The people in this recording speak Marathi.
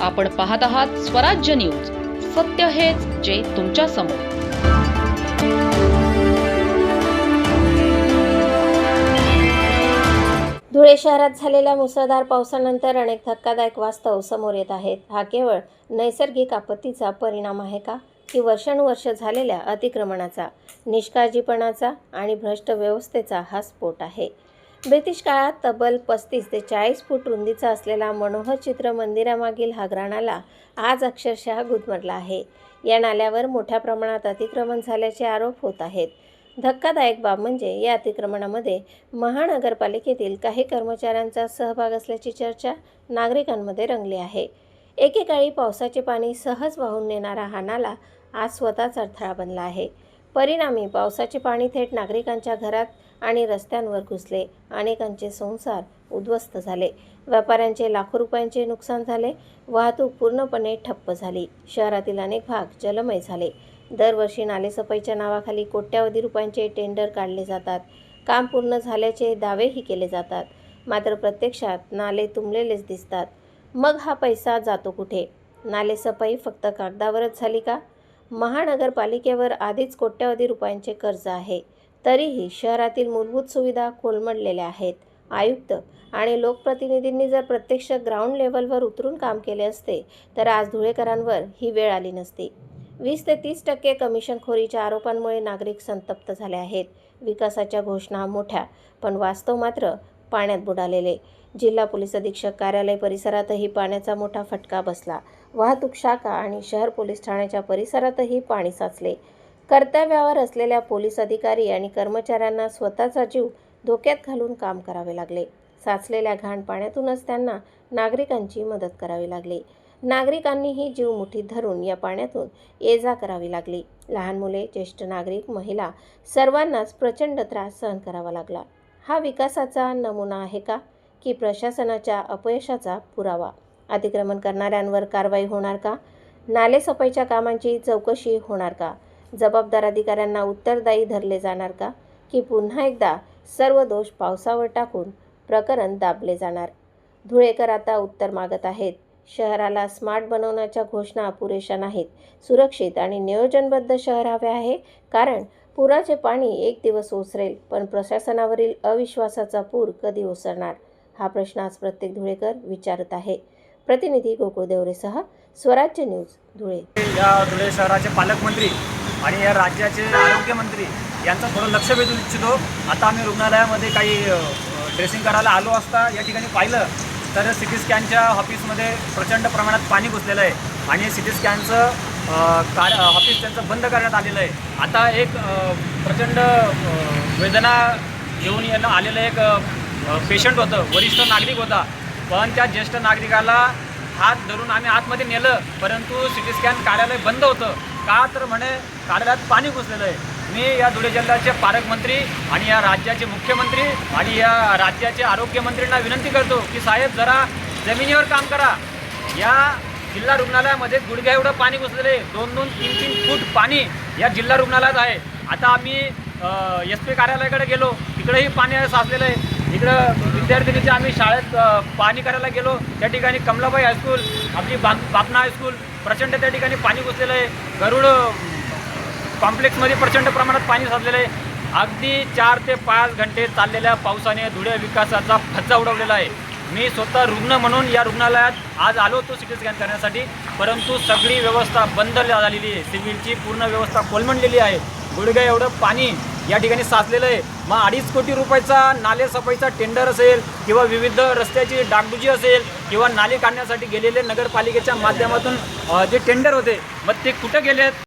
आपण पाहत आहात स्वराज्य न्यूज. सत्य हेच जे तुमच्या समोर. धुळे शहरात झालेल्या मुसळधार पावसानंतर अनेक धक्कादायक वास्तव समोर येत आहेत. हा केवळ नैसर्गिक आपत्तीचा परिणाम आहे का, की वर्षानुवर्ष झालेल्या अतिक्रमणाचा, निष्काळजीपणाचा आणि भ्रष्ट व्यवस्थेचा हा स्फोट आहे? ब्रिटिश काळात तब्बल 35 ते 40 फूट रुंदीचा असलेला मनोहर चित्र मंदिरामागील हा नाला आज अक्षरशः गुदमरला आहे. या नाल्यावर मोठ्या प्रमाणात अतिक्रमण झाल्याचे आरोप होत आहेत. धक्कादायक बाब म्हणजे या अतिक्रमणामध्ये महानगरपालिकेतील काही कर्मचाऱ्यांचा सहभाग असल्याची चर्चा नागरिकांमध्ये रंगली आहे. एकेकाळी पावसाचे पाणी सहज वाहून नेणारा हा नाला आज स्वतःच अडथळा बनला आहे. परिणामी पावसाचे पाणी थेट नागरिकांच्या घरात आणि रस्त्यांवर घुसले. अनेकांचे संसार उद्ध्वस्त झाले. व्यापाऱ्यांचे लाखो रुपयांचे नुकसान झाले. वाहतूक पूर्णपणे ठप्प झाली. शहरातील अनेक भाग जलमय झाले. दरवर्षी नालेसफाईच्या नावाखाली कोट्यावधी रुपयांचे टेंडर काढले जातात. काम पूर्ण झाल्याचे दावेही केले जातात. मात्र प्रत्यक्षात नाले तुंबलेलेच दिसतात. मग हा पैसा जातो कुठे? नालेसफाई फक्त कागदावरच झाली का? महानगरपालिकेवर आधीच कोट्यावधी रुपयांचे कर्ज आहे. तरीही शहरातील मूलभूत सुविधा कोलमडलेल्या आहेत. आयुक्त आणि लोकप्रतिनिधींनी जर प्रत्यक्ष ग्राउंड लेव्हलवर उतरून काम केले असते तर आज धुळेकरांवर ही वेळ आली नसती. 20 ते 30% कमिशनखोरीच्या आरोपांमुळे नागरिक संतप्त झाले आहेत. विकासाच्या घोषणा मोठ्या, पण वास्तव मात्र पाण्यात बुडालेले. जिल्हा पोलीस अधीक्षक कार्यालय परिसरातही पाण्याचा मोठा फटका बसला. वाहतूक शाखा आणि शहर पोलीस ठाण्याच्या परिसरातही पाणी साचले. कर्तव्यावर असलेल्या पोलीस अधिकारी आणि कर्मचाऱ्यांना स्वतःचा जीव धोक्यात घालून काम करावे लागले. साचलेल्या घाण पाण्यातूनच त्यांना नागरिकांची मदत करावी लागली. नागरिकांनीही जीव मुठीत धरून या पाण्यातून ये-जा करावी लागली. लहान मुले, ज्येष्ठ नागरिक, महिला सर्वांनाच प्रचंड त्रास सहन करावा लागला. हा विकासाचा नमुना आहे का, की प्रशासनाच्या अपयशाचा पुरावा? अतिक्रमण करणाऱ्यांवर कारवाई होणार का? नालेसफाईच्या कामांची चौकशी होणार का? जबाबदार अधिकाऱ्यांना उत्तरदायी धरले जाणार का, की पुन्हा एकदा सर्व दोष पावसावर टाकून प्रकरण दाबले जाणार? धुळेकर आता उत्तर मागत आहेत. शहराला स्मार्ट बनवण्याच्या घोषणा पुरेशा नाहीत. सुरक्षित आणि नियोजनबद्ध शहर हवे आहे. कारण पुराचे पाणी एक दिवस ओसरेल, पण प्रशासनावरील अविश्वासाचा पूर कधी ओसरणार? हा प्रश्न आज प्रत्येक धुळेकर विचारत आहे. प्रतिनिधी गोकुळ देवरेसह स्वराज्य न्यूज, धुळे. या धुळे शहराचे पालकमंत्री आणि या राज्याचे आरोग्यमंत्री यांचं थोडं लक्ष वेधून इच्छितो. आता आम्ही रुग्णालयामध्ये काही ड्रेसिंग करायला आलो असता या ठिकाणी पाहिलं तर सिटी स्कॅनच्या ऑफिसमध्ये प्रचंड प्रमाणात पाणी घुसलेलं आहे आणि सिटी स्कॅनचं ऑफिस त्यांचं बंद करण्यात आलेलं आहे. आता एक प्रचंड वेदना घेऊन आलेलं एक पेशंट होतं, वरिष्ठ नागरिक होता, पण त्या ज्येष्ठ नागरिकाला हात धरून आम्ही आतमध्ये नेलं, परंतु सिटी स्कॅन कार्यालय बंद होतं. का तर म्हणे कार्यालयात पाणी घुसलेलं आहे. मी या धुळे जिल्ह्याचे पालकमंत्री आणि या राज्याचे मुख्यमंत्री आणि या राज्याचे आरोग्यमंत्र्यांना विनंती करतो की साहेब जरा जमिनीवर काम करा. या जिल्हा रुग्णालयामध्ये गुडघ्या एवढं पाणी घुसलेलं आहे. 2-2, 3-3 फूट पाणी या जिल्हा रुग्णालयात आहे. आता आम्ही SP कार्यालयाकडे गेलो, तिकडेही पाणी साचलेलं आहे. इकडं विद्यार्थिनीचे आम्ही शाळेत पाणी करायला गेलो, त्या ठिकाणी कमलाबाई हायस्कूल, आपली बापना हायस्कूल, प्रचंड त्या ठिकाणी पाणी घुसलेलं आहे. गरुड कॉम्प्लेक्समध्ये प्रचंड प्रमाणात पाणी साचलेलं आहे. अगदी 4 ते 5 घंटे चाललेल्या पावसाने धुळे विकासाचा फज्जा उडवलेला आहे. मी स्वतः रुग्ण म्हणून या रुग्णालयात आज आलो होतो सिटी स्कॅन करण्यासाठी, परंतु सगळी व्यवस्था बंद झालेली आहे. सिव्हिलची पूर्ण व्यवस्था कोलमडलेली आहे. गुडघ्या एवढं पाणी या ठिकाणी साचलेलं आहे. मग 2.5 कोटी रुपयाचा नालेसफाईचा टेंडर असेल किंवा विविध रस्त्याची डागडुजी असेल किंवा नाले काढण्यासाठी गेलेले नगरपालिकेच्या माध्यमातून जे टेंडर होते, मग ते कुठे गेलेत?